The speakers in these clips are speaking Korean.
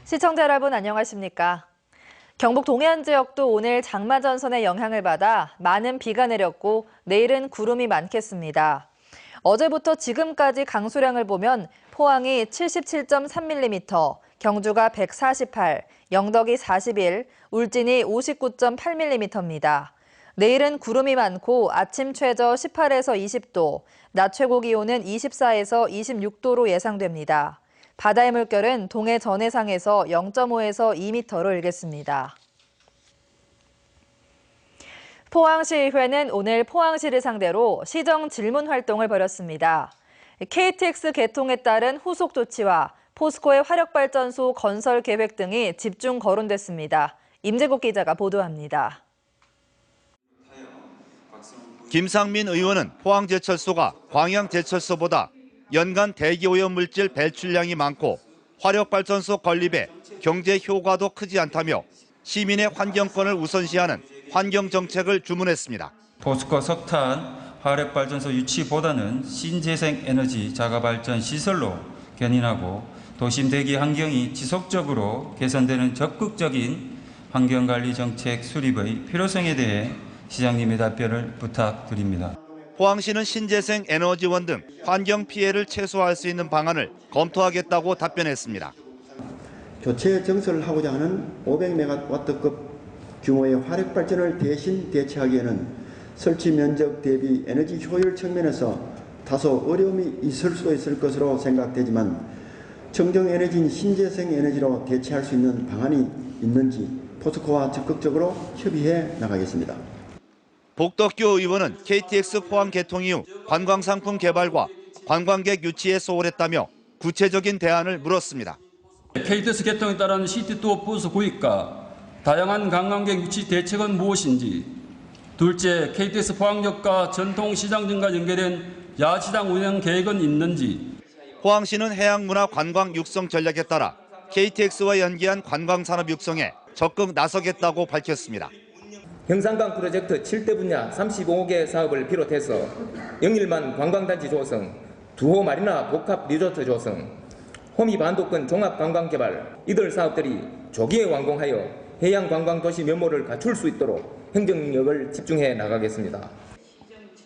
시청자 여러분 안녕하십니까? 경북 동해안 지역도 오늘 장마전선의 영향을 받아 많은 비가 내렸고 내일은 구름이 많겠습니다. 어제부터 지금까지 강수량을 보면 포항이 77.3mm, 경주가 148, 영덕이 41, 울진이 59.8mm입니다. 내일은 구름이 많고 아침 최저 18에서 20도, 낮 최고 기온은 24에서 26도로 예상됩니다. 바다의 물결은 동해 전해상에서 0.5에서 2m로 일겠습니다. 포항시의회는 오늘 포항시를 상대로 시정 질문 활동을 벌였습니다. KTX 개통에 따른 후속 조치와 포스코의 화력발전소 건설 계획 등이 집중 거론됐습니다. 임재국 기자가 보도합니다. 김상민 의원은 포항제철소가 광양제철소보다 연간 대기오염물질 배출량이 많고 화력발전소 건립에 경제 효과도 크지 않다며 시민의 환경권을 우선시하는 환경정책을 주문했습니다. 포스코 석탄 화력발전소 유치보다는 신재생 에너지 자가발전 시설로 견인하고 도심 대기 환경이 지속적으로 개선되는 적극적인 환경관리 정책 수립의 필요성에 대해 시장님의 답변을 부탁드립니다. 포항시는 신재생 에너지원 등 환경 피해를 최소화할 수 있는 방안을 검토하겠다고 답변했습니다. 교체 증설을 하고자 하는 500메가와트급 규모의 화력발전을 대체하기에는 설치 면적 대비 에너지 효율 측면에서 다소 어려움이 있을 수도 있을 것으로 생각되지만 청정에너지인 신재생 에너지로 대체할 수 있는 방안이 있는지 포스코와 적극적으로 협의해 나가겠습니다. 복덕규 의원은 KTX 포항 개통 이후 관광상품 개발과 관광객 유치에 소홀했다며 구체적인 대안을 물었습니다. KTX 개통에 따른 시티투어 버스 구입과 다양한 관광객 유치 대책은 무엇인지, 둘째, KTX 포항역과 전통시장 등과 연계된 야시장 운영 계획은 있는지. 포항시는 해양문화관광 육성 전략에 따라 KTX와 연계한 관광산업 육성에 적극 나서겠다고 밝혔습니다. 형산강 프로젝트 7대 분야 35개 사업을 비롯해서 영일만 관광단지 조성, 두호 마리나 복합 리조트 조성, 호미 반도권 종합관광개발, 이들 사업들이 조기에 완공하여 해양관광도시 면모를 갖출 수 있도록 행정력을 집중해 나가겠습니다.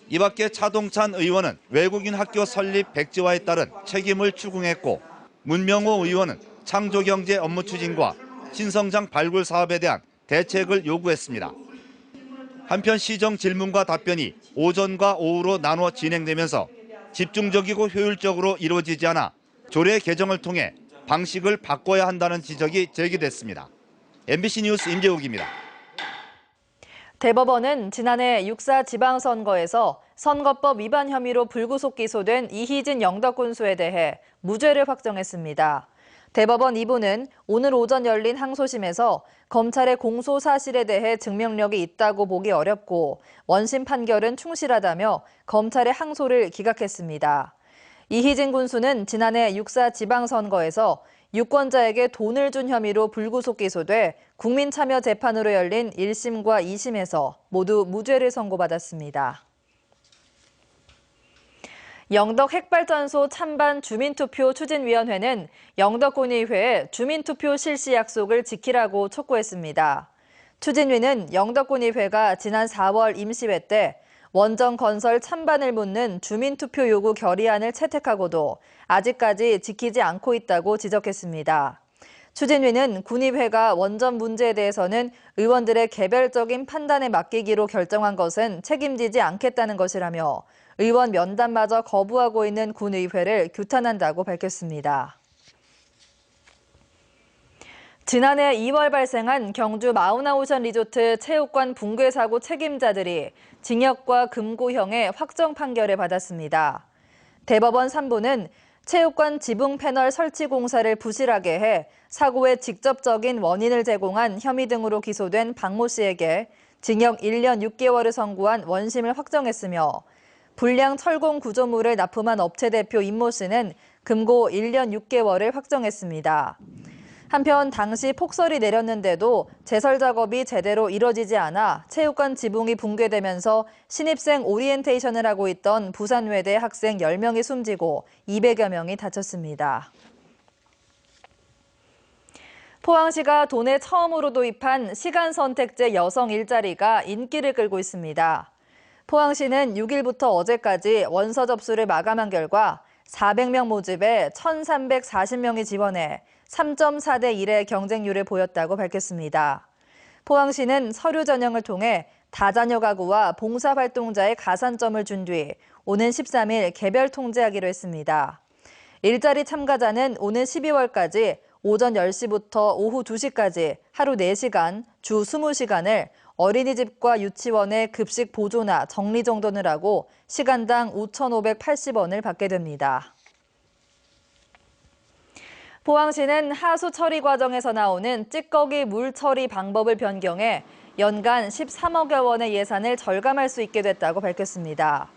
이 밖에 차동찬 의원은 외국인 학교 설립 백지화에 따른 책임을 추궁했고, 문명호 의원은 창조경제 업무 추진과 신성장 발굴 사업에 대한 대책을 요구했습니다. 한편 시정 질문과 답변이 오전과 오후로 나눠 진행되면서 집중적이고 효율적으로 이루어지지 않아 조례 개정을 통해 방식을 바꿔야 한다는 지적이 제기됐습니다. MBC 뉴스 임재욱입니다. 대법원은 지난해 6.4 지방선거에서 선거법 위반 혐의로 불구속 기소된 이희진 영덕군수에 대해 무죄를 확정했습니다. 대법원 2부는 오늘 오전 열린 항소심에서 검찰의 공소 사실에 대해 증명력이 있다고 보기 어렵고 원심 판결은 충실하다며 검찰의 항소를 기각했습니다. 이희진 군수는 지난해 6.4 지방선거에서 유권자에게 돈을 준 혐의로 불구속 기소돼 국민참여재판으로 열린 1심과 2심에서 모두 무죄를 선고받았습니다. 영덕 핵발전소 찬반 주민투표 추진위원회는 영덕군의회에 주민투표 실시 약속을 지키라고 촉구했습니다. 추진위는 영덕군의회가 지난 4월 임시회 때 원전 건설 찬반을 묻는 주민투표 요구 결의안을 채택하고도 아직까지 지키지 않고 있다고 지적했습니다. 추진위는 군의회가 원전 문제에 대해서는 의원들의 개별적인 판단에 맡기기로 결정한 것은 책임지지 않겠다는 것이라며 의원 면담마저 거부하고 있는 군의회를 규탄한다고 밝혔습니다. 지난해 2월 발생한 경주 마우나오션 리조트 체육관 붕괴 사고 책임자들이 징역과 금고형의 확정 판결을 받았습니다. 대법원 3부는 체육관 지붕 패널 설치 공사를 부실하게 해 사고의 직접적인 원인을 제공한 혐의 등으로 기소된 박모 씨에게 징역 1년 6개월을 선고한 원심을 확정했으며 불량 철공 구조물을 납품한 업체 대표 임모 씨는 금고 1년 6개월을 확정했습니다. 한편 당시 폭설이 내렸는데도 제설 작업이 제대로 이뤄지지 않아 체육관 지붕이 붕괴되면서 신입생 오리엔테이션을 하고 있던 부산외대 학생 10명이 숨지고 200여 명이 다쳤습니다. 포항시가 도내 처음으로 도입한 시간 선택제 여성 일자리가 인기를 끌고 있습니다. 포항시는 6일부터 어제까지 원서 접수를 마감한 결과 400명 모집에 1,340명이 지원해 3.4대 1의 경쟁률을 보였다고 밝혔습니다. 포항시는 서류 전형을 통해 다자녀 가구와 봉사활동자의 가산점을 준 뒤 오는 13일 개별 통제하기로 했습니다. 일자리 참가자는 오는 12월까지 오전 10시부터 오후 2시까지 하루 4시간, 주 20시간을 어린이집과 유치원의 급식 보조나 정리정돈을 하고 시간당 5,580원을 받게 됩니다. 포항시는 하수 처리 과정에서 나오는 찌꺼기 물 처리 방법을 변경해 연간 13억여 원의 예산을 절감할 수 있게 됐다고 밝혔습니다.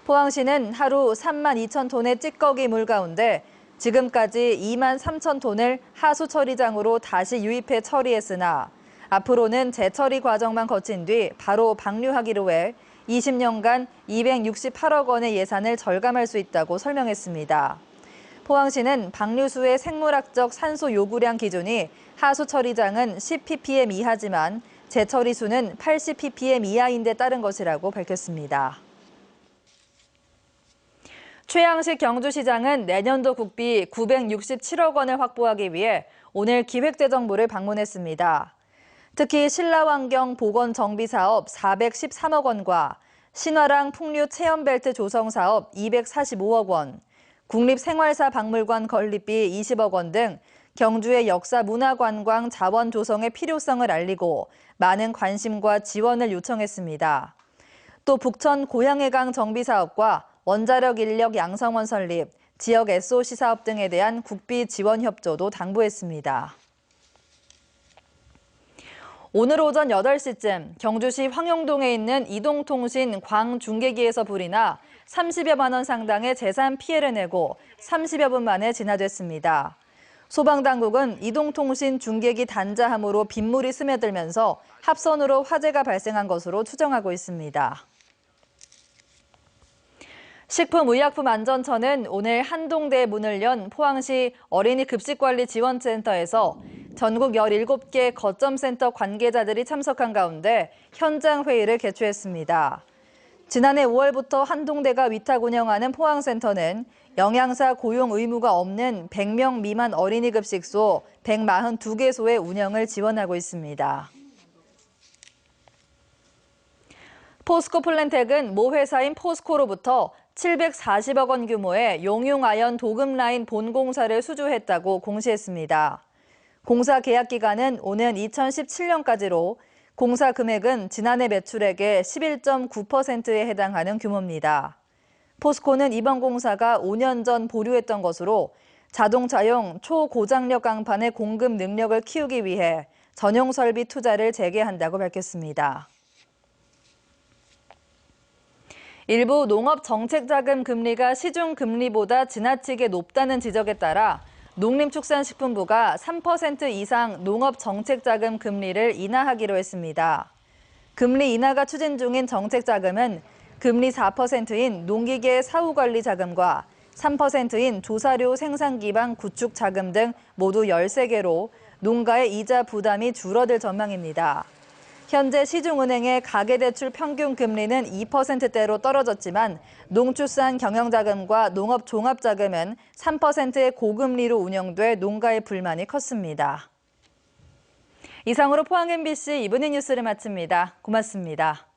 포항시는 하루 3만 2천 톤의 찌꺼기 물 가운데 지금까지 2만 3천 톤을 하수 처리장으로 다시 유입해 처리했으나 앞으로는 재처리 과정만 거친 뒤 바로 방류하기로 해 20년간 268억 원의 예산을 절감할 수 있다고 설명했습니다. 포항시는 방류수의 생물학적 산소 요구량 기준이 하수 처리장은 10ppm 이하지만 재처리수는 80ppm 이하인 데 따른 것이라고 밝혔습니다. 최양식 경주시장은 내년도 국비 967억 원을 확보하기 위해 오늘 기획재정부를 방문했습니다. 특히 신라환경 보건 정비 사업 413억 원과 신화랑 풍류 체험벨트 조성 사업 245억 원, 국립생활사 박물관 건립비 20억 원 등 경주의 역사 문화관광 자원 조성의 필요성을 알리고 많은 관심과 지원을 요청했습니다. 또 북천 고양해강 정비 사업과 원자력 인력 양성원 설립, 지역 SOC 사업 등에 대한 국비 지원 협조도 당부했습니다. 오늘 오전 8시쯤 경주시 황용동에 있는 이동통신 광중계기에서 불이 나 30여만 원 상당의 재산 피해를 내고 30여 분 만에 진화됐습니다. 소방당국은 이동통신 중계기 단자함으로 빗물이 스며들면서 합선으로 화재가 발생한 것으로 추정하고 있습니다. 식품의약품안전처는 오늘 한동대에 문을 연 포항시 어린이 급식관리지원센터에서 전국 17개 거점센터 관계자들이 참석한 가운데 현장 회의를 개최했습니다. 지난해 5월부터 한동대가 위탁 운영하는 포항센터는 영양사 고용 의무가 없는 100명 미만 어린이 급식소 142개소의 운영을 지원하고 있습니다. 포스코 플랜텍은 모 회사인 포스코로부터 740억 원 규모의 용융아연 도금라인 본공사를 수주했다고 공시했습니다. 공사 계약 기간은 오는 2017년까지로 공사 금액은 지난해 매출액의 11.9%에 해당하는 규모입니다. 포스코는 이번 공사가 5년 전 보류했던 것으로 자동차용 초고장력 강판의 공급 능력을 키우기 위해 전용 설비 투자를 재개한다고 밝혔습니다. 일부 농업정책자금 금리가 시중금리보다 지나치게 높다는 지적에 따라 농림축산식품부가 3% 이상 농업정책자금 금리를 인하하기로 했습니다. 금리 인하가 추진 중인 정책자금은 금리 4%인 농기계 사후관리자금과 3%인 조사료 생산기반 구축자금 등 모두 13개로 농가의 이자 부담이 줄어들 전망입니다. 현재 시중은행의 가계대출 평균 금리는 2%대로 떨어졌지만 농축산 경영자금과 농업종합자금은 3%의 고금리로 운영돼 농가의 불만이 컸습니다. 이상으로 포항 MBC 이브닝 뉴스를 마칩니다. 고맙습니다.